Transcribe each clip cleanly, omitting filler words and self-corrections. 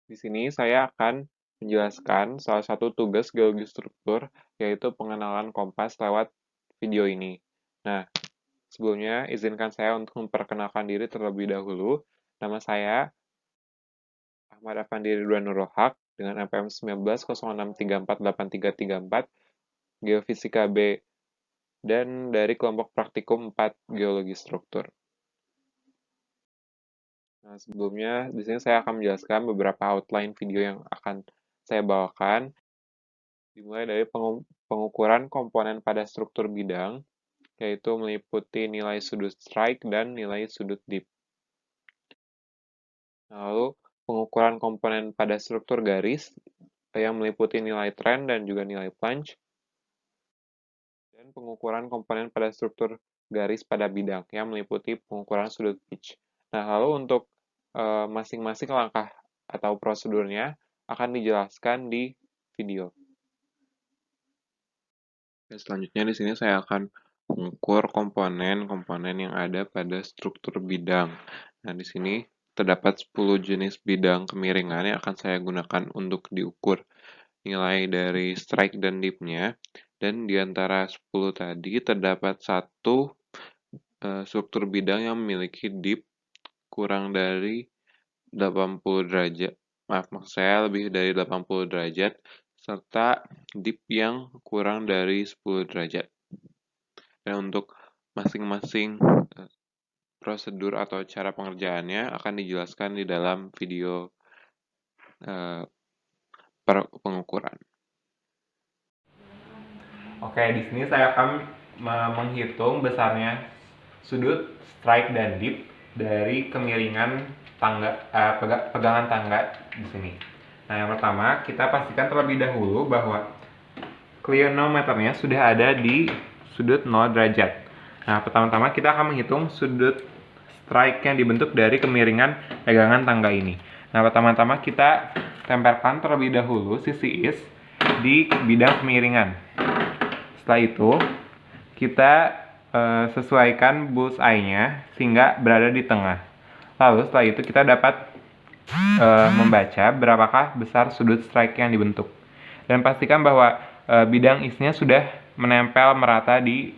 Di sini saya akan menjelaskan salah satu tugas geologi struktur, yaitu pengenalan kompas lewat video ini. Nah, sebelumnya izinkan saya untuk memperkenalkan diri terlebih dahulu. Nama saya Ahmad Afandi Ridwan Nurul Haq dengan NPM 1906348334 Geofisika B dan dari kelompok praktikum 4 Geologi Struktur. Nah, sebelumnya di sini saya akan menjelaskan beberapa outline video yang akan saya bawakan, dimulai dari pengukuran komponen pada struktur bidang, yaitu meliputi nilai sudut strike dan nilai sudut dip. Lalu, pengukuran komponen pada struktur garis, yang meliputi nilai trend dan juga nilai plunge, dan pengukuran komponen pada struktur garis pada bidang, yang meliputi pengukuran sudut pitch. Nah, lalu untuk masing-masing langkah atau prosedurnya akan dijelaskan di video. Dan selanjutnya di sini saya akan mengukur komponen-komponen yang ada pada struktur bidang. Nah, di sini terdapat 10 jenis bidang kemiringan yang akan saya gunakan untuk diukur nilai dari strike dan dip-nya. Dan di antara 10 tadi terdapat satu struktur bidang yang memiliki dip kurang dari 80 derajat. Maksud saya lebih dari 80 derajat, serta dip yang kurang dari 10 derajat. Dan untuk masing-masing prosedur atau cara pengerjaannya akan dijelaskan di dalam video pengukuran. Oke, di sini saya akan menghitung besarnya sudut strike dan dip dari kemiringan pegangan tangga di sini. Nah, yang pertama kita pastikan terlebih dahulu bahwa clinometernya sudah ada di sudut 0 derajat. Nah, pertama-tama kita akan menghitung sudut strike yang dibentuk dari kemiringan pegangan tangga ini. Nah, pertama-tama kita tempelkan terlebih dahulu sisi is di bidang kemiringan. Setelah itu, kita sesuaikan bullseye-nya sehingga berada di tengah. Lalu setelah itu kita dapat membaca berapakah besar sudut strike yang dibentuk. Dan pastikan bahwa bidang isnya sudah menempel merata di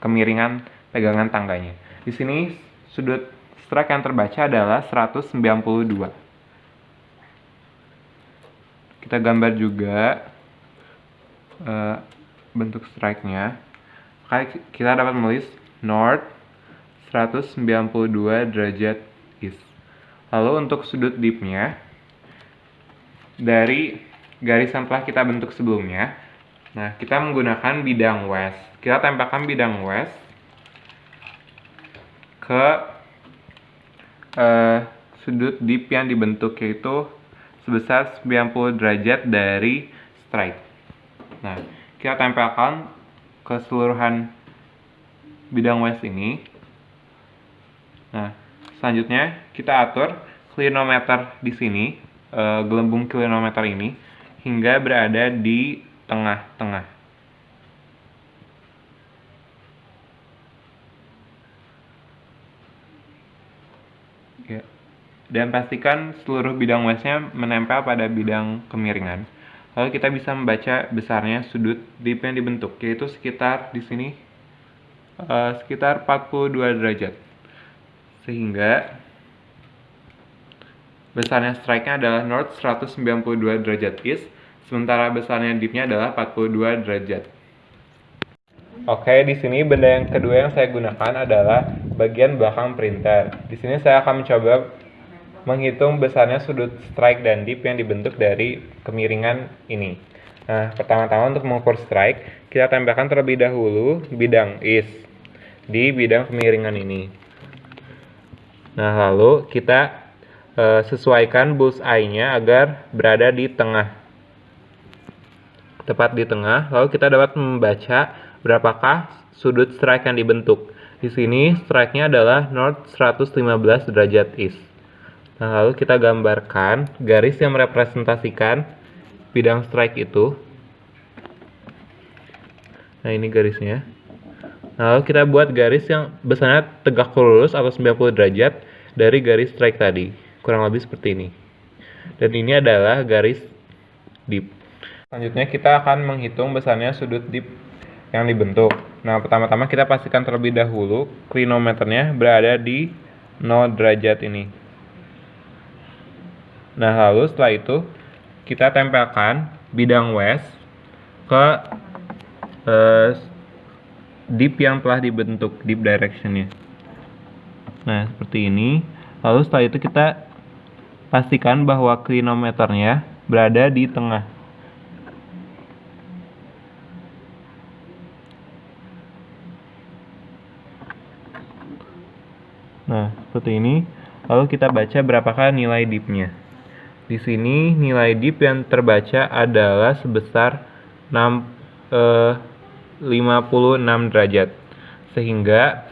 kemiringan pegangan tangganya. Di sini sudut strike yang terbaca adalah 192. Kita gambar juga bentuk strike-nya. Kita dapat menulis north 192 derajat east. Lalu untuk sudut dip-nya, dari garis yang telah kita bentuk sebelumnya, nah kita menggunakan bidang west. Kita tempelkan bidang west ke sudut dip yang dibentuk, yaitu sebesar 90 derajat dari strike. Nah, kita tempelkan keseluruhan bidang west ini. Nah, selanjutnya kita atur clinometer di sini, gelembung clinometer ini, hingga berada di tengah-tengah. Ya. Dan pastikan seluruh bidang westnya menempel pada bidang kemiringan. Lalu kita bisa membaca besarnya sudut dip yang dibentuk, yaitu sekitar di sini sekitar 42 derajat. Sehingga besarnya strike-nya adalah north 192 derajat east, sementara besarnya dip-nya adalah 42 derajat. Oke, di sini benda yang kedua yang saya gunakan adalah bagian belakang printer. Di sini saya akan mencoba menghitung besarnya sudut strike dan dip yang dibentuk dari kemiringan ini. Nah, pertama-tama untuk mengukur strike, kita tempelkan terlebih dahulu bidang east di bidang kemiringan ini. Nah, lalu kita sesuaikan bullseye-nya agar berada di tengah. Tepat di tengah, lalu kita dapat membaca berapakah sudut strike yang dibentuk. Di sini strike-nya adalah north 115 derajat east. Nah, lalu kita gambarkan garis yang merepresentasikan bidang strike itu. Nah, ini garisnya. Nah, lalu kita buat garis yang besarnya tegak lurus atau 90 derajat dari garis strike tadi. Kurang lebih seperti ini. dan ini adalah garis dip. Selanjutnya kita akan menghitung besarnya sudut dip yang dibentuk. Nah, pertama-tama kita pastikan terlebih dahulu klinometernya berada di 0 derajat ini. Nah, lalu setelah itu kita tempelkan bidang west ke dip yang telah dibentuk, dip directionnya. Nah, seperti ini. Lalu setelah itu kita pastikan bahwa klinometernya berada di tengah. Nah, seperti ini. Lalu kita baca berapakah nilai dipnya. Di sini nilai dip yang terbaca adalah sebesar 56 derajat. Sehingga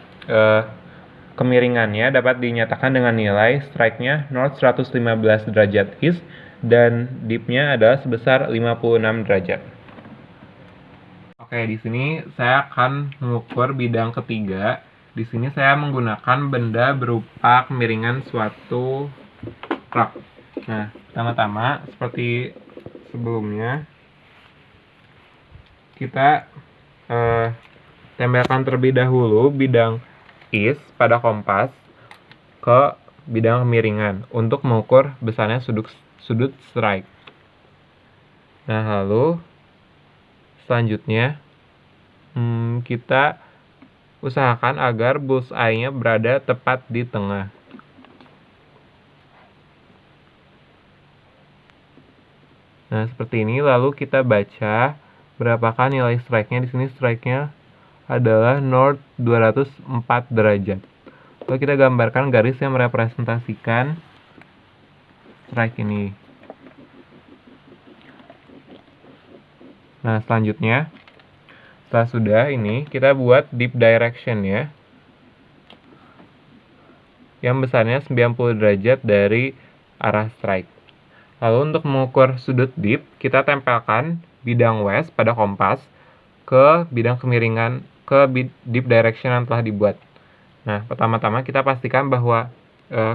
kemiringannya dapat dinyatakan dengan nilai strike-nya north 115 derajat east dan dipnya adalah sebesar 56 derajat. Oke, di sini saya akan mengukur bidang ketiga. Di sini saya menggunakan benda berupa kemiringan suatu truk. Nah, pertama-tama seperti sebelumnya kita tempelkan terlebih dahulu bidang east pada kompas ke bidang kemiringan untuk mengukur besarnya sudut strike. Nah, lalu selanjutnya kita usahakan agar bullseye-nya berada tepat di tengah. Nah, seperti ini. Lalu kita baca berapakah nilai strike-nya. Di sini strike-nya adalah north 204 derajat. Lalu kita gambarkan garis yang merepresentasikan strike ini. Nah, selanjutnya setelah sudah ini kita buat dip direction ya, yang besarnya 90 derajat dari arah strike. Lalu untuk mengukur sudut dip, kita tempelkan bidang west pada kompas ke bidang kemiringan ke dip direction yang telah dibuat. Nah, pertama-tama kita pastikan bahwa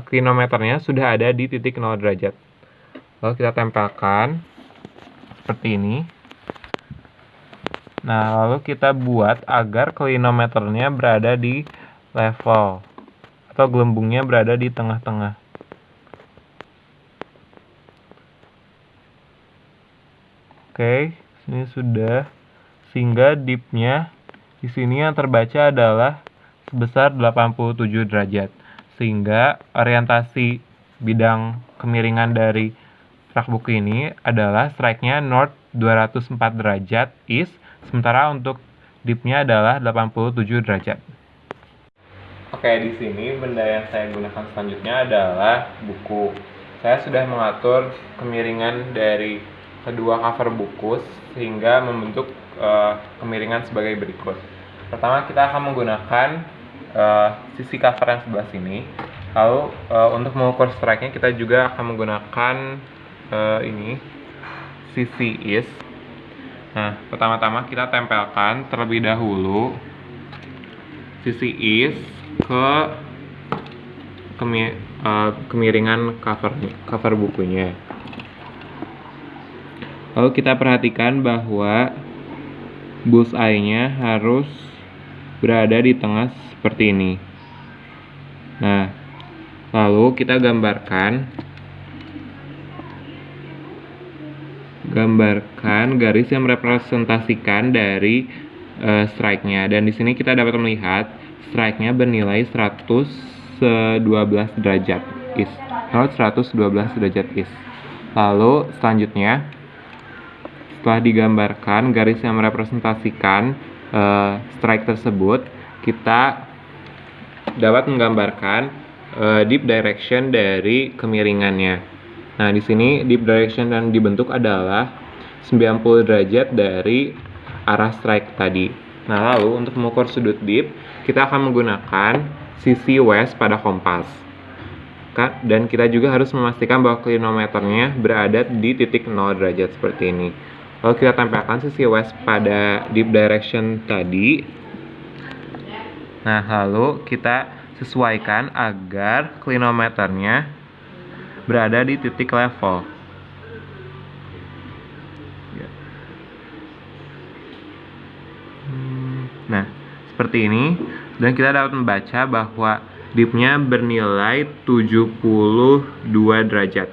klinometernya sudah ada di titik 0 derajat. Lalu kita tempelkan seperti ini. Nah, lalu kita buat agar klinometernya berada di level atau gelembungnya berada di tengah-tengah. Oke, ini sudah, sehingga dipnya di sini yang terbaca adalah sebesar 87 derajat. Sehingga orientasi bidang kemiringan dari truk buku ini adalah strike-nya north 204 derajat east, sementara untuk dipnya adalah 87 derajat. Oke, di sini benda yang saya gunakan selanjutnya adalah buku. Saya sudah mengatur kemiringan dari kedua cover buku sehingga membentuk kemiringan sebagai berikut. Pertama, kita akan menggunakan sisi cover yang sebelah sini. Lalu untuk mengukur strike-nya kita juga akan menggunakan ini sisi east. Nah, pertama-tama kita tempelkan terlebih dahulu sisi east ke kemiringan cover bukunya. Lalu kita perhatikan bahwa bullseye-nya harus berada di tengah seperti ini. Nah, lalu kita gambarkan garis yang merepresentasikan dari strike-nya. Dan di sini kita dapat melihat strike-nya bernilai 112 derajat east. 112 derajat east. Lalu selanjutnya, setelah digambarkan garis yang merepresentasikan strike tersebut, kita dapat menggambarkan dip direction dari kemiringannya. Nah, di sini dip direction yang dibentuk adalah 90 derajat dari arah strike tadi. Nah, lalu untuk mengukur sudut dip, kita akan menggunakan sisi west pada kompas. Dan kita juga harus memastikan bahwa klinometernya berada di titik 0 derajat seperti ini. Lalu kita tempelkan sisi west pada dip direction tadi. Nah, lalu kita sesuaikan agar klinometernya berada di titik level. Nah, seperti ini. Dan kita dapat membaca bahwa dipnya bernilai 72 derajat.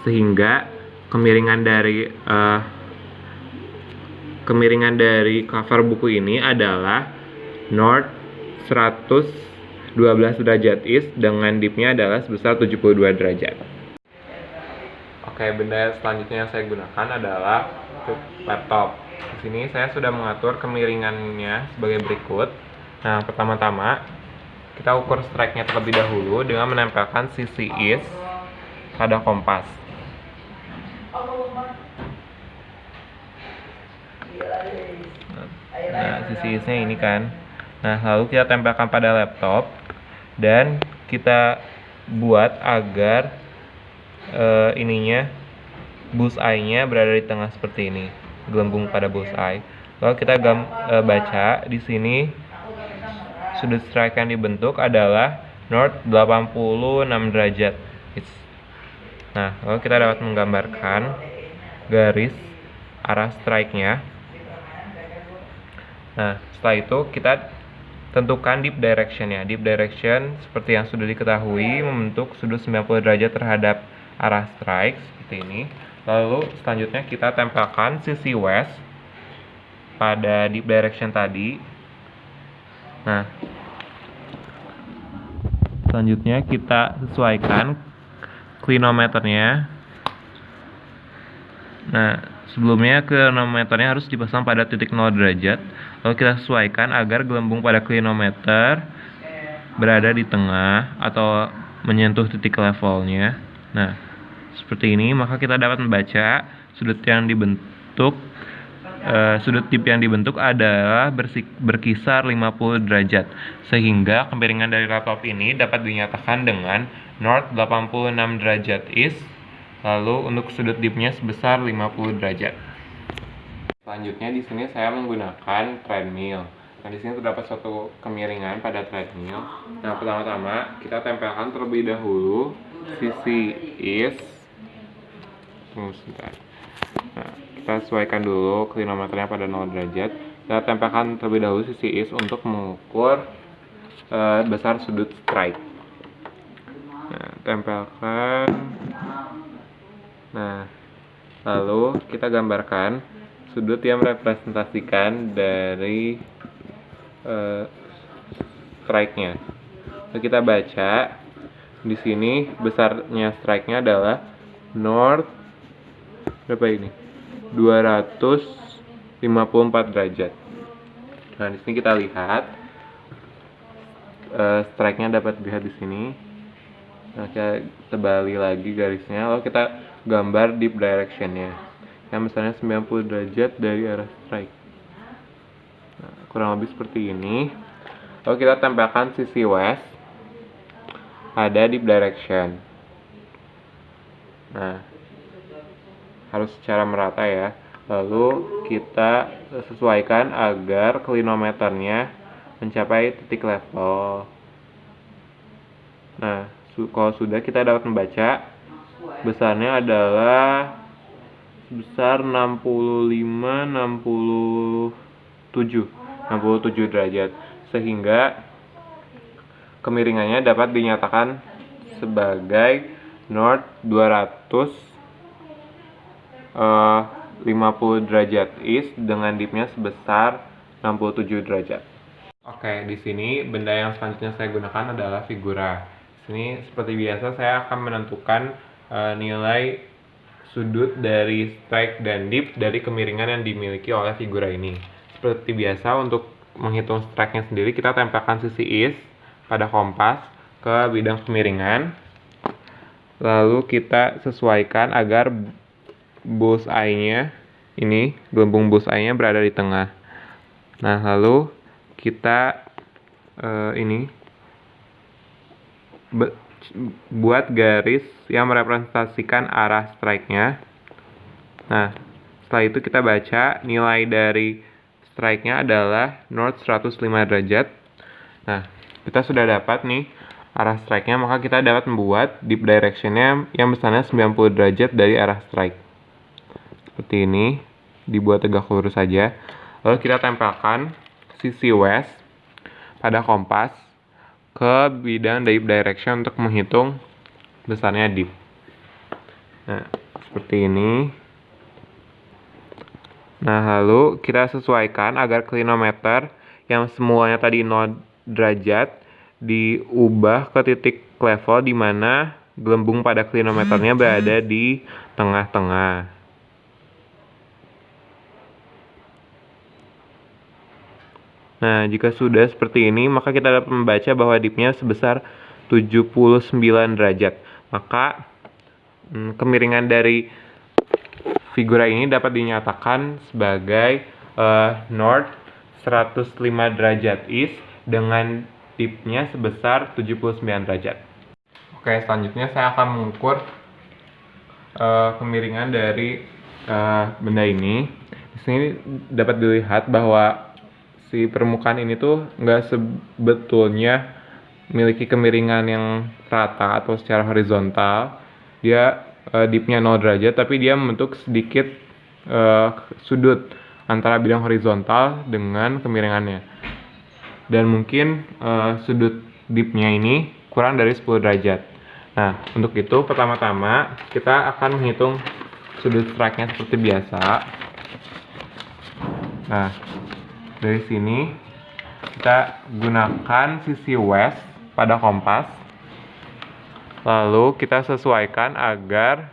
Sehingga kemiringan dari cover buku ini adalah north 112 derajat east dengan dipnya adalah sebesar 72 derajat. Oke, benda selanjutnya yang saya gunakan adalah laptop. Di sini saya sudah mengatur kemiringannya sebagai berikut. Nah, pertama-tama kita ukur strike-nya terlebih dahulu dengan menempelkan sisi east pada kompas. Nah, sisi east-nya ini kan. Nah, lalu kita tempelkan pada laptop dan kita buat agar bullseye-nya berada di tengah seperti ini, gelembung pada bullseye. Lalu kita baca di sini sudut strike yang dibentuk adalah north 86 derajat. Nah, lalu kita dapat menggambarkan garis arah strike-nya. Nah, setelah itu kita tentukan deep direction-nya. Deep direction seperti yang sudah diketahui membentuk sudut 90 derajat terhadap arah strike seperti ini. Lalu selanjutnya kita tempelkan sisi west pada deep direction tadi. Nah, selanjutnya kita sesuaikan clinometernya. Nah, sebelumnya clinometernya harus dipasang pada titik 0 derajat. Lalu kita sesuaikan agar gelembung pada clinometer berada di tengah atau menyentuh titik levelnya. Nah, seperti ini, maka kita dapat membaca sudut tip yang dibentuk adalah berkisar 50 derajat, sehingga kemiringan dari laptop ini dapat dinyatakan dengan north 86 derajat east, lalu untuk sudut dipnya sebesar 50 derajat. Selanjutnya di sini saya menggunakan treadmill. Nah, di sini terdapat suatu kemiringan pada treadmill. Nah, pertama-tama kita tempelkan terlebih dahulu sisi east. Tunggu sebentar. Nah, kita sesuaikan dulu clinometernya pada 0 derajat. Kita tempelkan terlebih dahulu sisi east untuk mengukur besar sudut strike. Nah, tempelkan. Nah, lalu kita gambarkan sudut yang merepresentasikan dari strike-nya. Lalu kita baca di sini besarnya strike-nya adalah north berapa ini? 254 derajat. Nah, di sini kita lihat strike-nya dapat dilihat di sini. Nah, kita tebali lagi garisnya, lalu kita gambar deep direction-nya yang misalnya 90 derajat dari arah strike. Nah, kurang lebih seperti ini. Lalu kita tempelkan sisi west pada deep direction. Nah, harus secara merata ya. Lalu kita sesuaikan agar clinometernya mencapai titik level. Nah, kalau sudah, kita dapat membaca besarnya adalah sebesar 67 derajat, sehingga kemiringannya dapat dinyatakan sebagai north 250 derajat east dengan dipnya sebesar 67 derajat. Oke, di sini benda yang selanjutnya saya gunakan adalah figura. Di sini seperti biasa saya akan menentukan nilai sudut dari strike dan dip dari kemiringan yang dimiliki oleh figura ini. Seperti biasa, untuk menghitung strike-nya sendiri, kita tempelkan sisi east pada kompas ke bidang kemiringan. Lalu kita sesuaikan agar bullseye-nya ini, gelembung bullseye-nya berada di tengah. Nah, lalu kita buat garis yang merepresentasikan arah strike-nya. Nah, setelah itu kita baca nilai dari strike-nya adalah north 105 derajat. Nah, kita sudah dapat nih arah strike-nya, maka kita dapat membuat deep direction-nya yang besarnya 90 derajat dari arah strike. Seperti ini, dibuat tegak lurus saja. Lalu kita tempelkan sisi west pada kompas ke bidang dip direction untuk menghitung besarnya dip. Nah, seperti ini. Nah, lalu kita sesuaikan agar klinometer yang semuanya tadi 0 derajat diubah ke titik level di mana gelembung pada klinometernya berada di tengah-tengah. Nah, jika sudah seperti ini, maka kita dapat membaca bahwa dipnya sebesar 79 derajat. Maka, kemiringan dari figura ini dapat dinyatakan sebagai north 105 derajat east dengan dipnya sebesar 79 derajat. Oke, selanjutnya saya akan mengukur kemiringan dari benda ini. Di sini dapat dilihat bahwa si permukaan ini tuh nggak sebetulnya memiliki kemiringan yang rata atau secara horizontal. Dia dipnya 0 derajat, tapi dia membentuk sedikit sudut antara bidang horizontal dengan kemiringannya. Dan mungkin sudut dipnya ini kurang dari 10 derajat. Nah, untuk itu pertama-tama kita akan menghitung sudut strike-nya seperti biasa. Nah, dari sini kita gunakan sisi west pada kompas. Lalu kita sesuaikan agar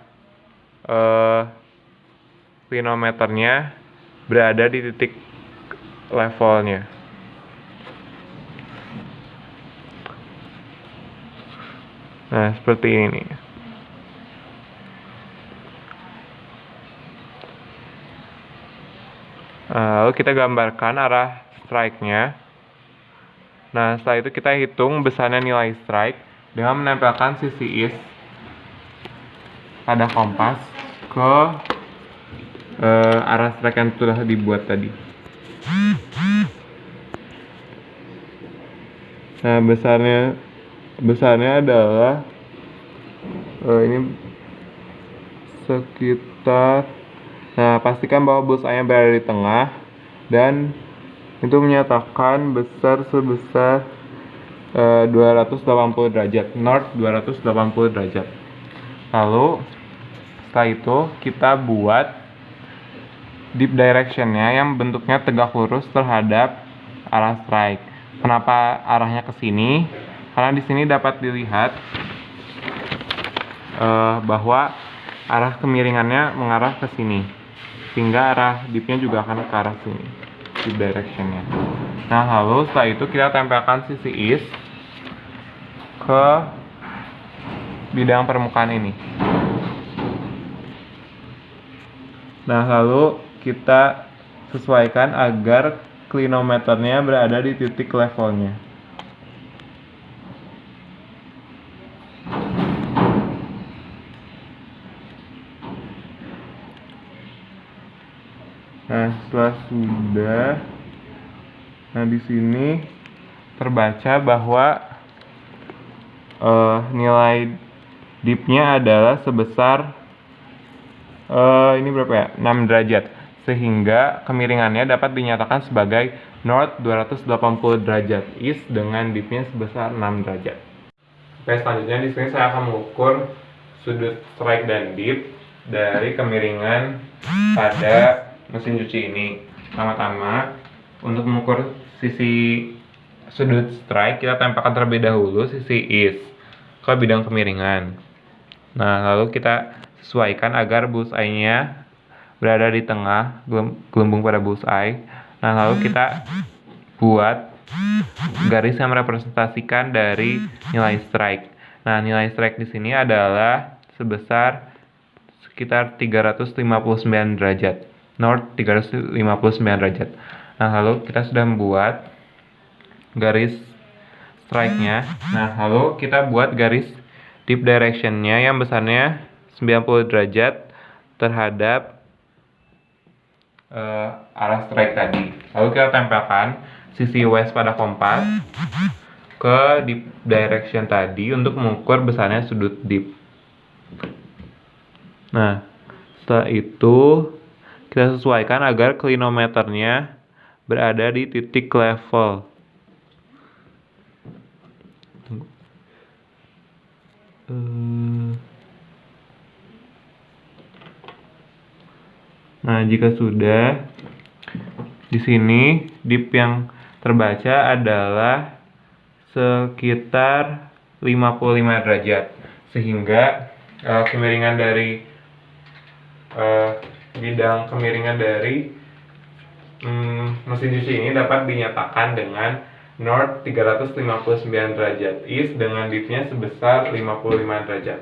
klinometernya berada di titik levelnya. Nah, seperti ini. Lalu kita gambarkan arah strike-nya. Nah, setelah itu kita hitung besarnya nilai strike dengan menempelkan sisi east pada kompas ke arah strike yang telah dibuat tadi. Nah, besarnya adalah ini sekitar. Nah, pastikan bahwa bullseye-nya berada di tengah dan itu menyatakan besar sebesar 280 derajat, north 280 derajat. Lalu setelah itu kita buat dip direction-nya yang bentuknya tegak lurus terhadap arah strike. Kenapa arahnya ke sini? Karena di sini dapat dilihat bahwa arah kemiringannya mengarah ke sini, sehingga arah dipnya juga akan ke arah sini, dip direction-nya. Nah, lalu setelah itu kita tempelkan sisi east ke bidang permukaan ini. Nah, lalu kita sesuaikan agar klinometernya berada di titik levelnya. Nah, setelah sudah, nah di sini terbaca bahwa nilai dipnya adalah sebesar ini berapa ya? 6 derajat. Sehingga kemiringannya dapat dinyatakan sebagai north 280 derajat east dengan dipnya sebesar 6 derajat. Oke, selanjutnya di sini saya akan mengukur sudut strike dan dip dari kemiringan pada mesin cuci ini. Pertama-tama, untuk mengukur sisi sudut strike, kita tempelkan terlebih dahulu sisi east ke bidang kemiringan. Nah, lalu kita sesuaikan agar bullseye-nya berada di tengah, gelembung pada bullseye. Nah, lalu kita buat garis yang merepresentasikan dari nilai strike. Nah, nilai strike di sini adalah sebesar sekitar 359 derajat. North 359 derajat. Nah, lalu kita sudah membuat garis strike-nya. Nah, lalu kita buat garis dip direction-nya yang besarnya 90 derajat terhadap arah strike tadi. Lalu kita tempelkan sisi west pada kompas ke dip direction tadi untuk mengukur besarnya sudut dip. Nah, setelah itu kita sesuaikan agar klinometernya berada di titik level. Nah, jika sudah, di sini dip yang terbaca adalah sekitar 55 derajat, sehingga kemiringan dari bidang kemiringan dari mesin cuci ini dapat dinyatakan dengan north 359 derajat east dengan dipnya sebesar 55 derajat.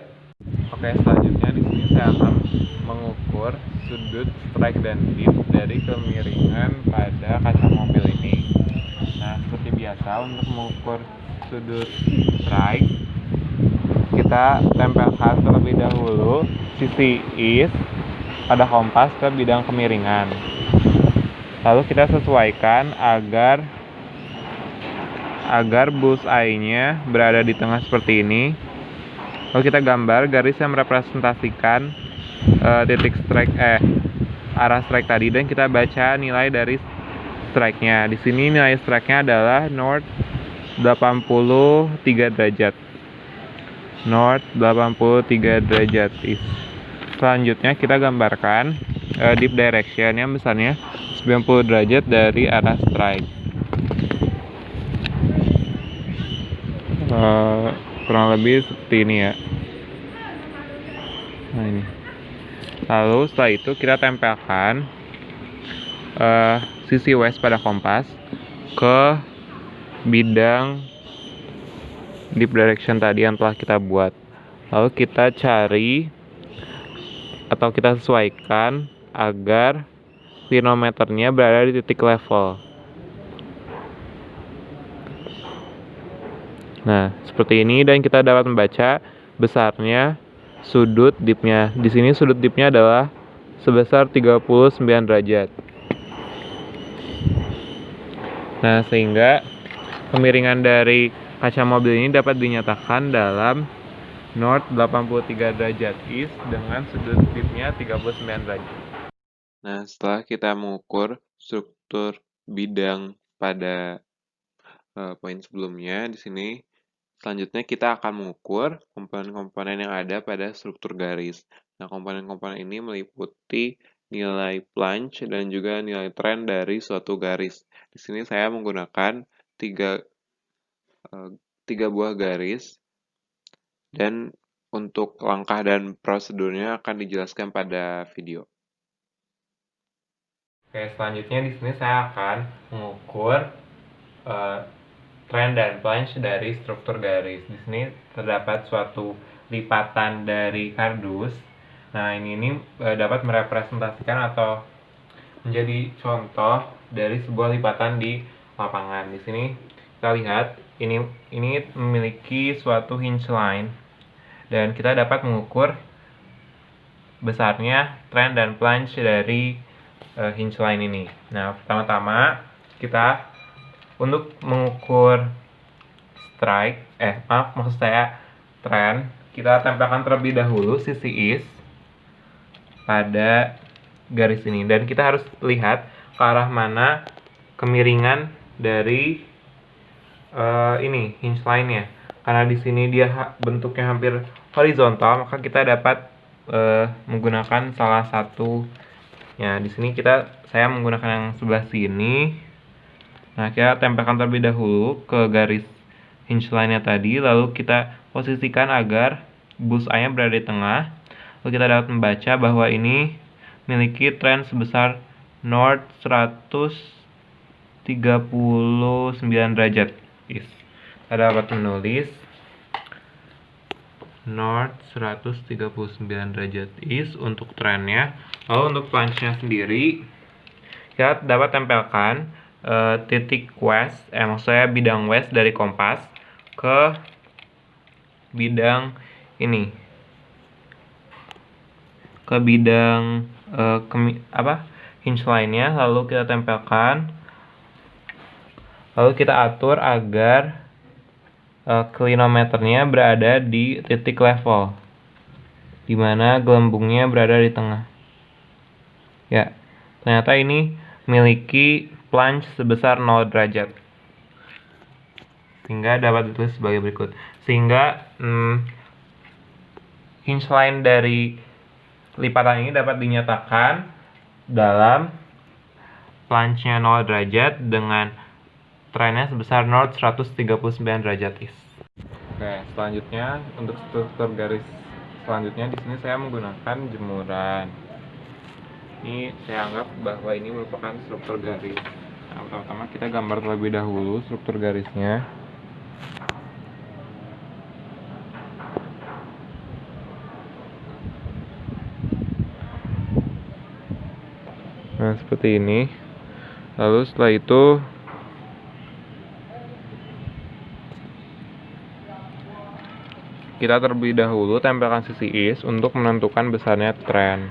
Oke, selanjutnya di sini saya akan mengukur sudut strike dan dip dari kemiringan pada kaca mobil ini. Nah, seperti biasa untuk mengukur sudut strike, kita tempelkan terlebih dahulu sisi east pada kompas ke bidang kemiringan. Lalu kita sesuaikan agar bullseye-nya berada di tengah seperti ini. Lalu kita gambar garis yang merepresentasikan titik strike arah strike tadi, dan kita baca nilai dari strike-nya. Di sini nilai strike-nya adalah north 83 derajat. North 83 derajat east. Selanjutnya kita gambarkan dip direction yang besarnya 90 derajat dari arah strike. Kurang lebih seperti ini ya. Nah, ini. Lalu setelah itu kita tempelkan sisi west pada kompas ke bidang dip direction tadi yang telah kita buat. Lalu kita cari atau kita sesuaikan agar clinometernya berada di titik level. Nah, seperti ini, dan kita dapat membaca besarnya sudut dipnya. Di sini sudut dipnya adalah sebesar 39 derajat. Nah, sehingga kemiringan dari kaca mobil ini dapat dinyatakan dalam north 83 derajat east dengan sudut dipnya 39 derajat. Nah, setelah kita mengukur struktur bidang pada poin sebelumnya, di sini selanjutnya kita akan mengukur komponen-komponen yang ada pada struktur garis. Nah, komponen-komponen ini meliputi nilai plunge dan juga nilai trend dari suatu garis. Di sini saya menggunakan tiga buah garis, dan untuk langkah dan prosedurnya akan dijelaskan pada video. Oke, selanjutnya di sini saya akan mengukur trend dan plunge dari struktur garis. Di sini terdapat suatu lipatan dari kardus. Nah, ini dapat merepresentasikan atau menjadi contoh dari sebuah lipatan di lapangan. Di sini kita lihat ini memiliki suatu hinge line, dan kita dapat mengukur besarnya trend dan plunge dari hinge line ini. Nah, pertama-tama kita untuk mengukur strike, maksud saya trend, kita tempelkan terlebih dahulu sisi east pada garis ini, dan kita harus lihat ke arah mana kemiringan dari hinge line-nya. Karena di sini dia bentuknya hampir horizontal, maka kita dapat menggunakan salah satu. Ya, di sini saya menggunakan yang sebelah sini. Nah, kita tempelkan terlebih dahulu ke garis hinge line-nya tadi, lalu kita posisikan agar bullseye-nya berada di tengah. Lalu kita dapat membaca bahwa ini memiliki trend sebesar north 139 derajat east. Kita dapat menulis north 139 derajat east untuk trendnya. Lalu untuk plunge-nya sendiri, kita dapat tempelkan titik west, maksudnya bidang west dari kompas ke bidang ini, ke bidang hinge line-nya, lalu kita tempelkan, lalu kita atur agar clinometernya berada di titik level, di mana gelembungnya berada di tengah. Ya, ternyata ini memiliki plunge sebesar 0 derajat. Sehingga dapat ditulis sebagai berikut. Sehingga hinge line dari lipatan ini dapat dinyatakan dalam plunge-nya 0 derajat dengan trennya sebesar north 139 derajat is. Oke, selanjutnya untuk struktur garis selanjutnya di sini saya menggunakan jemuran. Ini saya anggap bahwa ini merupakan struktur garis. Nah, pertama kita gambar terlebih dahulu struktur garisnya. Nah, seperti ini. Lalu setelah itu kita terlebih dahulu tempelkan sisi is untuk menentukan besarnya tren.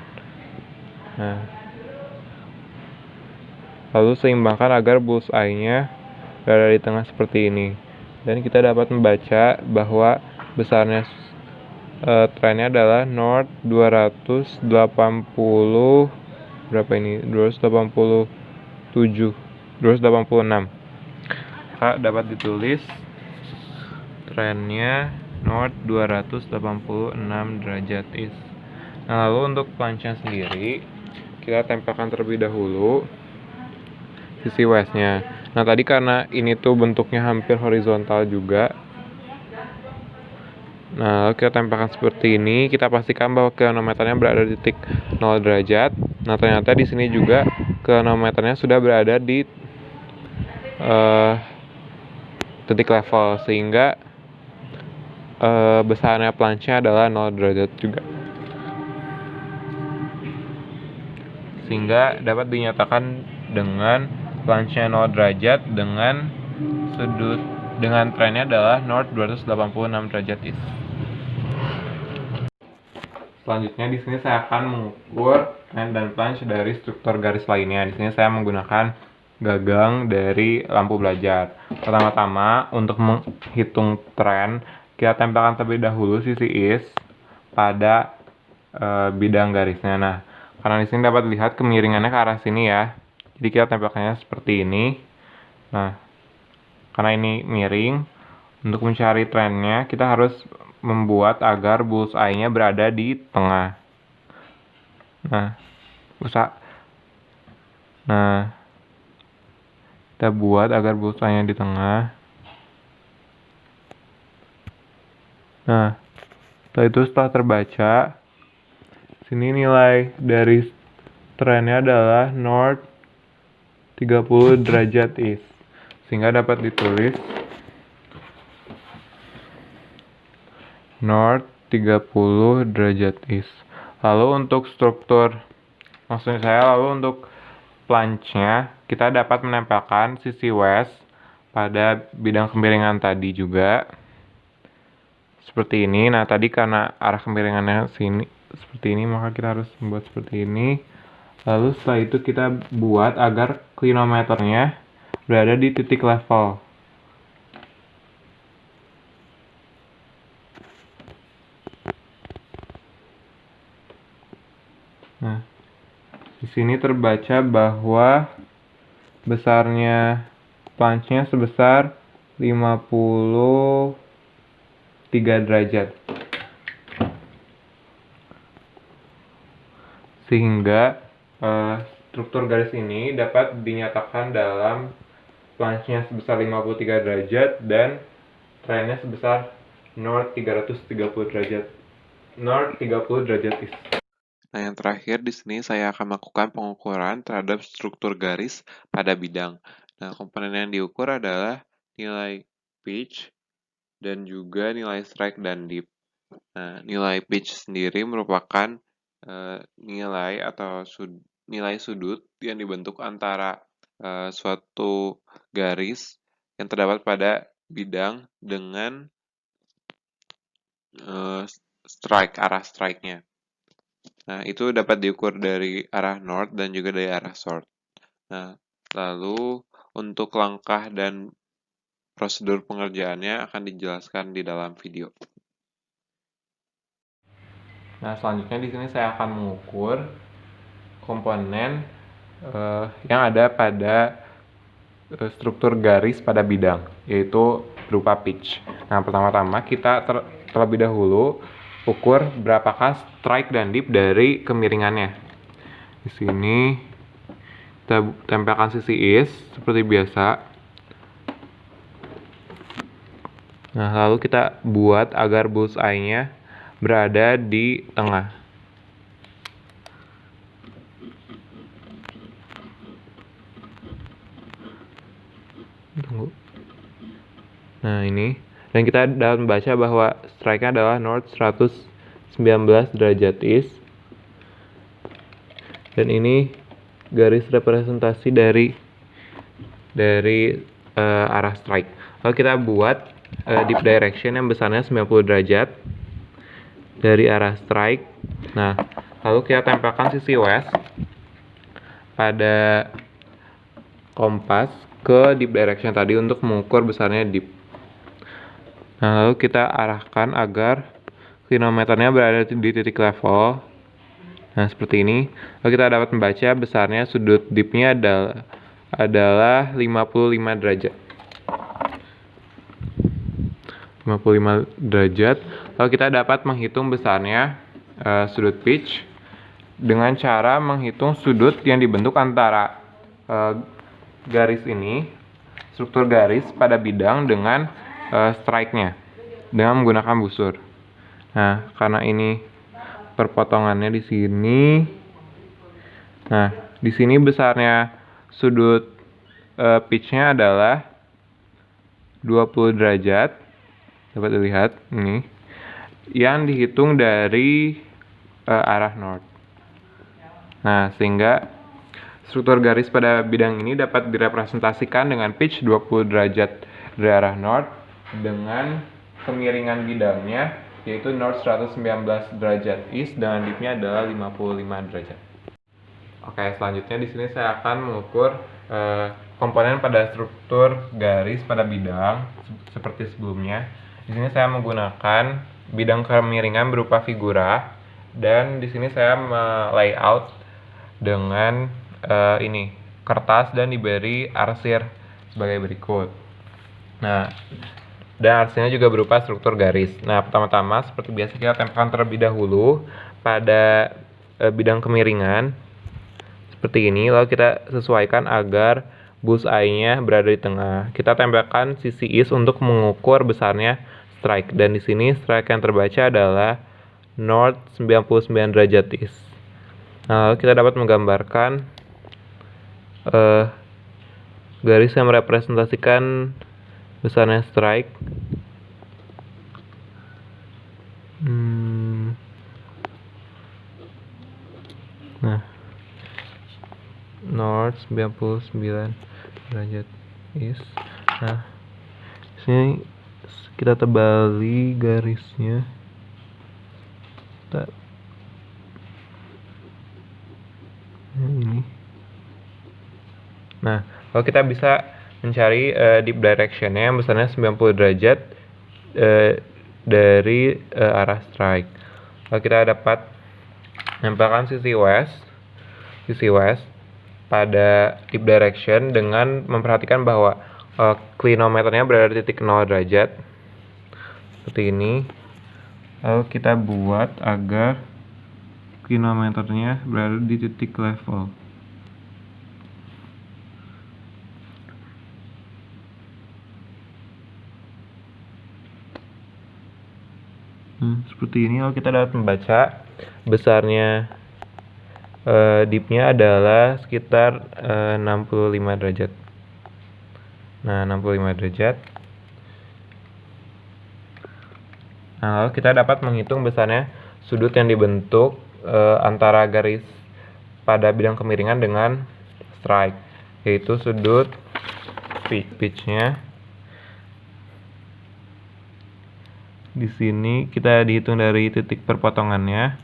Nah, lalu seimbangkan agar bullseye-nya berada di tengah seperti ini. Dan kita dapat membaca bahwa besarnya trennya adalah north 280 berapa ini? 286. Maka dapat ditulis trennya north 286 derajat is. Nah, lalu untuk plunge-nya sendiri kita tempelkan terlebih dahulu sisi west-nya. Nah, tadi karena ini tuh bentuknya hampir horizontal juga. Nah, lalu kita tempelkan seperti ini. Kita pastikan bahwa kronometernya berada di titik 0 derajat. Nah, ternyata di sini juga kronometernya sudah berada di titik level, sehingga besarnya plunge-nya adalah 0 derajat juga. Sehingga dapat dinyatakan dengan plunge-nya 0 derajat dengan trennya adalah north 286 derajat is. Selanjutnya di sini saya akan mengukur trend dan plunge dari struktur garis lainnya. Di sini saya menggunakan gagang dari lampu belajar. Pertama-tama untuk menghitung trend, kita tempelkan terlebih dahulu sisi is pada bidang garisnya. Nah, karena di sini dapat dilihat kemiringannya ke arah sini ya. Jadi kita tempelkannya seperti ini. Nah, karena ini miring, untuk mencari trennya kita harus membuat agar bullseye-nya berada di tengah. Nah, kita buat agar bullseye-nya di tengah. Nah, setelah terbaca, sini nilai dari trennya adalah north 30 derajat is, sehingga dapat ditulis north 30 derajat is. Lalu untuk untuk plunge-nya kita dapat menempelkan sisi west pada bidang kemiringan tadi juga seperti ini. Nah, tadi karena arah kemiringannya sini seperti ini, maka kita harus membuat seperti ini. Lalu setelah itu kita buat agar klinometernya berada di titik level. Nah, di sini terbaca bahwa besarnya plunge-nya sebesar 53 derajat. Sehingga struktur garis ini dapat dinyatakan dalam plunge-nya sebesar 53 derajat dan trennya sebesar north 30 derajat is. Nah, yang terakhir di sini saya akan melakukan pengukuran terhadap struktur garis pada bidang. Nah, komponen yang diukur adalah nilai pitch dan juga nilai strike dan dip. Nah, nilai pitch sendiri merupakan nilai sudut yang dibentuk antara suatu garis yang terdapat pada bidang dengan arah strike-nya. Nah, itu dapat diukur dari arah north dan juga dari arah south. Nah, lalu untuk langkah dan prosedur pengerjaannya akan dijelaskan di dalam video. Nah, selanjutnya di sini saya akan mengukur komponen yang ada pada struktur garis pada bidang, yaitu berupa pitch. Nah, pertama-tama kita terlebih dahulu ukur berapakah strike dan dip dari kemiringannya. Di sini kita tempelkan sisi is seperti biasa. Nah, lalu kita buat agar bullseye-nya berada di tengah. Tunggu. Nah, ini. Dan kita dapat membaca bahwa strike-nya adalah north 119 derajat east. Dan ini garis representasi dari arah strike. Lalu kita buat dip direction yang besarnya 90 derajat dari arah strike. Nah, lalu kita tempelkan sisi west pada kompas ke dip direction tadi untuk mengukur besarnya dip. Nah, lalu kita arahkan agar klinometernya berada di titik level. Nah, seperti ini. Lalu kita dapat membaca besarnya sudut dipnya adalah 55 derajat. 55 derajat. Lalu kita dapat menghitung besarnya sudut pitch dengan cara menghitung sudut yang dibentuk antara garis ini, struktur garis pada bidang dengan strike-nya dengan menggunakan busur. Nah, karena ini perpotongannya di sini. Nah, di sini besarnya sudut pitch-nya adalah 20 derajat. Dapat dilihat ini yang dihitung dari arah north. Nah, sehingga struktur garis pada bidang ini dapat direpresentasikan dengan pitch 20 derajat dari arah north dengan kemiringan bidangnya yaitu north 119 derajat east dan dipnya adalah 55 derajat. Oke, selanjutnya di sini saya akan mengukur komponen pada struktur garis pada bidang seperti sebelumnya. Di sini saya menggunakan bidang kemiringan berupa figura dan di sini saya layout dengan ini kertas dan diberi arsir sebagai berikut. Nah, dan arsirnya juga berupa struktur garis. Nah, pertama-tama seperti biasa kita tempelkan terlebih dahulu pada bidang kemiringan seperti ini, lalu kita sesuaikan agar bullseye-nya berada di tengah. Kita tempelkan sisi is untuk mengukur besarnya strike, dan di sini strike yang terbaca adalah north 99 derajat east. Nah, lalu kita dapat menggambarkan garis yang merepresentasikan besarnya strike. Nah, north 99 derajat east. Nah, sini kita tebali garisnya. Ini. Nah, kalau kita bisa mencari dip direction-nya yang besarnya 90 derajat dari arah strike. Lalu kita dapat menempelkan sisi west pada dip direction dengan memperhatikan bahwa klinometernya berada di titik 0 derajat seperti ini. Lalu kita buat agar klinometernya berada di titik level. Seperti ini. Lalu kita dapat membaca besarnya dipnya adalah sekitar 65 derajat. Nah, 65 derajat. Nah, lalu kita dapat menghitung besarnya sudut yang dibentuk antara garis pada bidang kemiringan dengan strike, yaitu sudut pitch-nya. Di sini kita dihitung dari titik perpotongannya.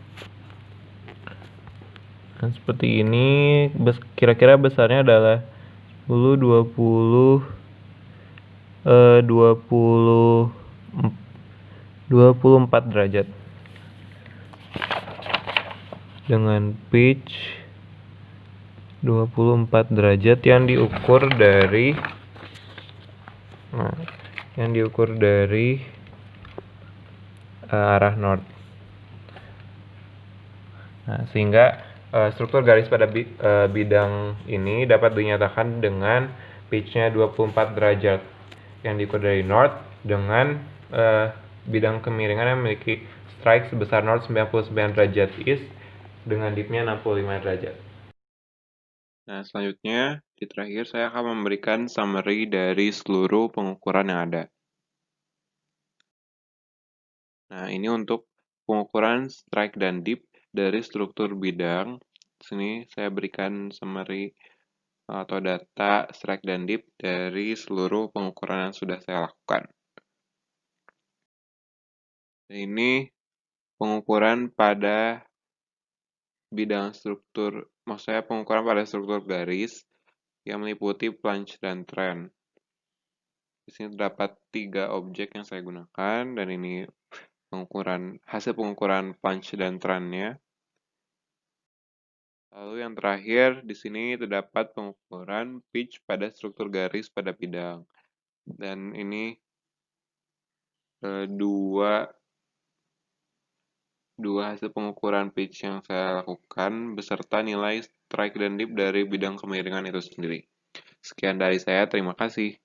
Nah, seperti ini kira-kira besarnya adalah 24 derajat dengan pitch 24 derajat yang diukur dari Nah, yang diukur dari arah north. Nah, sehingga struktur garis pada bidang ini dapat dinyatakan dengan pitch-nya 24 derajat yang diukur dari north dengan bidang kemiringan yang memiliki strike sebesar north 99 derajat east dengan dip-nya 65 derajat. Nah, selanjutnya di terakhir saya akan memberikan summary dari seluruh pengukuran yang ada. Nah, ini untuk pengukuran strike dan dip dari struktur bidang. Sini saya berikan summary atau data strike dan dip dari seluruh pengukuran yang sudah saya lakukan. Ini pengukuran pada bidang struktur, maksudnya pengukuran pada struktur garis yang meliputi plunge dan trend. Di sini terdapat 3 objek yang saya gunakan dan ini hasil pengukuran plunge dan trendnya. Lalu yang terakhir di sini terdapat pengukuran pitch pada struktur garis pada bidang. Dan ini dua hasil pengukuran pitch yang saya lakukan beserta nilai strike dan dip dari bidang kemiringan itu sendiri. Sekian dari saya, terima kasih.